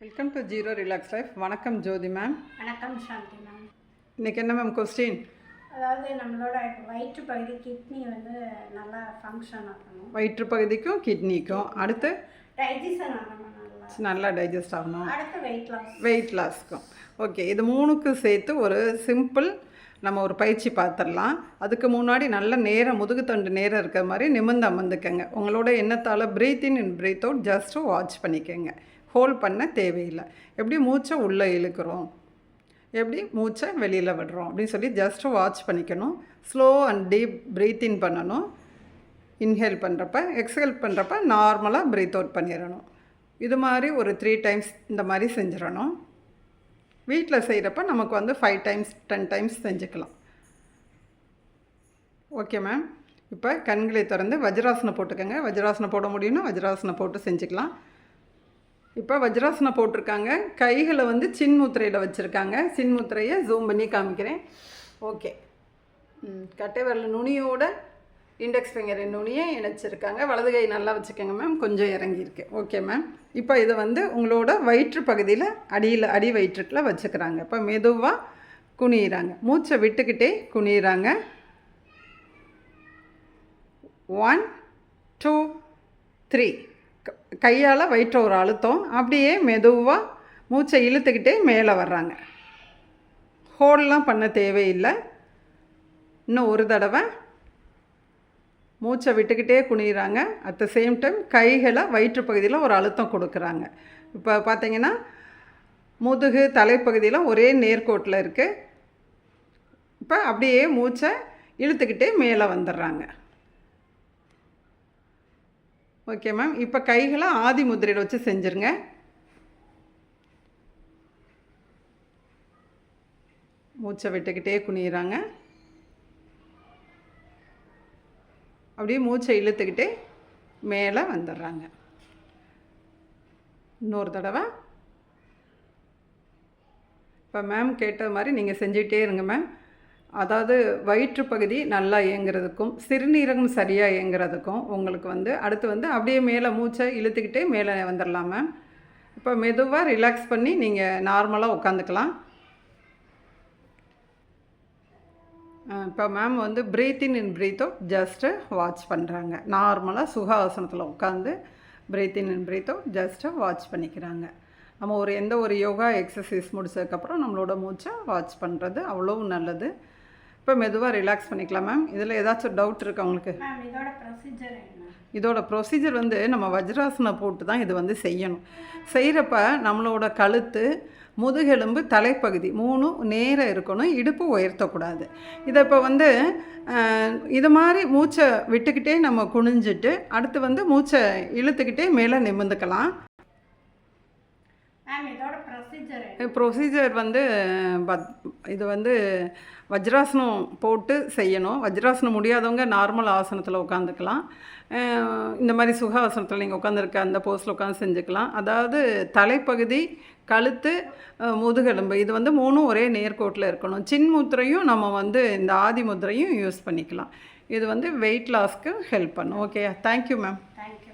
Welcome to zero relax life. வணக்கம் ஜோதி ma'am. வணக்கம் சாந்தி ma'am. இன்றைக்கி என்ன மேம் கொஸ்டின்? அதாவது நம்மளோட வயிற்று பகுதி கிட்னி வந்து நல்லா ஃபங்க்ஷன் ஆகணும். வயிற்று பகுதிக்கும் கிட்னிக்கும் அடுத்து டைஜஷன் ஆகணும், நல்லா டைஜஸ்ட் ஆகணும். அடுத்து வெயிட் லாஸ்க்கும். ஓகே, இது மூணுக்கும் சேர்த்து ஒரு சிம்பிள் நம்ம ஒரு பயிற்சி பார்த்துடலாம். அதுக்கு முன்னாடி நல்ல நேரம் முதுகுத்தண்டு நேரம் இருக்கிற மாதிரி நிமிர்ந்து அமர்ந்துக்கங்க. உங்களோட எண்ணத்தால் breathe in and breathe out just watch பண்ணிக்கோங்க. ஹோல்ட் பண்ண தேவையில்லை. எப்படி மூச்சை உள்ளே இழுக்கிறோம், எப்படி மூச்சை வெளியில் விடுறோம் அப்படின்னு சொல்லி ஜஸ்ட்டு வாட்ச் பண்ணிக்கணும். ஸ்லோ அண்ட் டீப் ப்ரீத் இன் பண்ணணும். இன்ஹேல் பண்ணுறப்ப எக்ஸேல் பண்ணுறப்ப நார்மலாக ப்ரீத் அவுட் பண்ணிடணும். இது மாதிரி ஒரு 3 டைம்ஸ் இந்த மாதிரி செஞ்சிடணும். வீட்டில் செய்கிறப்ப நமக்கு வந்து 5 டைம்ஸ் 10 டைம்ஸ் செஞ்சுக்கலாம். Okay ma'am. இப்போ கண்களை திறந்து வஜ்ராசனம் போட்டுக்கோங்க. வஜ்ராசனம் போட முடியும்னா வஜ்ராசனம் போட்டு செஞ்சுக்கலாம். இப்போ வஜ்ராசனம் போட்டிருக்காங்க. கைகளை வந்து சின்முத்திரையில் வச்சுருக்காங்க. சின்முத்திரையை ஜூம் பண்ணி காமிக்கிறேன். ஓகே, கட்டை விரல் நுனியோட இண்டெக்ஸ் ஃபிங்கரின் நுனியை இணைச்சிருக்காங்க. வலது கை நல்லா வச்சுக்கோங்க மேம், கொஞ்சம் இறங்கியிருக்கு. Okay ma'am. இப்போ இதை வந்து உங்களோட வயிற்று பகுதியில் அடி வயிற்றுக்கில் வச்சுக்கிறாங்க. இப்போ மெதுவாக குனியிறாங்க. மூச்சை விட்டுக்கிட்டே குனியிறாங்க. 1 2 3. கையால் வயிற்ற ஒரு அழுத்தம், அப்படியே மெதுவாக மூச்சை இழுத்துக்கிட்டே மேலே வர்றாங்க. ஹோல்டெலாம் பண்ண தேவையில்லை. இன்னும் ஒரு தடவை மூச்சை விட்டுக்கிட்டே குனிகிறாங்க. அட் த சேம் டைம் கைகளை வயிற்று பகுதியில் ஒரு அழுத்தம் கொடுக்குறாங்க. இப்போ பார்த்தீங்கன்னா முதுகு தலைப்பகுதியில் ஒரே நேர்கோட்டில் இருக்குது. இப்போ அப்படியே மூச்சை இழுத்துக்கிட்டே மேலே வந்துடுறாங்க. Okay ma'am. இப்போ கைகளை ஆதி முத்திரையில் வச்சு செஞ்சுருங்க. மூச்சை விட்டுக்கிட்டே குனிகிறாங்க. அப்படியே மூச்சை இழுத்துக்கிட்டே மேலே வந்துடுறாங்க. இன்னொரு தடவை. இப்போ மேம் கேட்ட மாதிரி நீங்கள் செஞ்சுக்கிட்டே இருங்க மேம். அதாவது வயிற்று பகுதி நல்லா இயங்குறதுக்கும் சிறுநீரகம் சரியாக இயங்குறதுக்கும் உங்களுக்கு வந்து அடுத்து வந்து அப்படியே மேலே மூச்சை இழுத்துக்கிட்டே மேலே வந்துடலாம் மேம். இப்போ மெதுவாக ரிலாக்ஸ் பண்ணி நீங்கள் நார்மலாக உட்காந்துக்கலாம். இப்போ மேம் வந்து breathe in and breathe out just watch பண்ணுறாங்க. நார்மலாக சுகாசனத்தில் உட்காந்து breathe in and breathe out just watch பண்ணிக்கிறாங்க. நம்ம எந்த ஒரு யோகா எக்ஸசைஸ் முடிச்சதுக்கப்புறம் நம்மளோட மூச்சை வாட்ச் பண்ணுறது அவ்வளோ நல்லது. இப்போ மெதுவாக ரிலாக்ஸ் பண்ணிக்கலாம் மேம். இதில் ஏதாச்சும் டவுட் இருக்கா உங்களுக்கு? இதோட ப்ரொசீஜர் வந்து நம்ம வஜ்ராசனம் போட்டு தான் இது வந்து செய்யணும். செய்கிறப்ப நம்மளோட கழுத்து முதுகெலும்பு தலைப்பகுதி 3 நேராக இருக்கணும். இடுப்பு உயர்த்தக்கூடாது. இதை இப்போ வந்து இது மாதிரி மூச்சை விட்டுக்கிட்டே நம்ம குனிஞ்சிட்டு அடுத்து வந்து மூச்சை இழுத்துக்கிட்டே மேலே நிமிர்ந்துக்கலாம். ப்ரொசீஜர் வந்து இது வந்து வஜ்ராசனம் போட்டு செய்யணும். வஜ்ராசனம் முடியாதவங்க நார்மல் ஆசனத்தில் உட்காந்துக்கலாம். இந்த மாதிரி சுகாசனத்தில் நீங்கள் உட்காந்துருக்க அந்த போஸில் உட்காந்து செஞ்சுக்கலாம். அதாவது தலைப்பகுதி கழுத்து முதுகெலும்பு இது வந்து 3 ஒரே நேர்கோட்டில் இருக்கணும். சின்முத்திரையும் நம்ம வந்து இந்த ஆதி முத்திரையும் யூஸ் பண்ணிக்கலாம். இது வந்து வெயிட் லாஸ்க்கு ஹெல்ப் பண்ணும். Okay, thank you ma'am. தேங்க்யூ.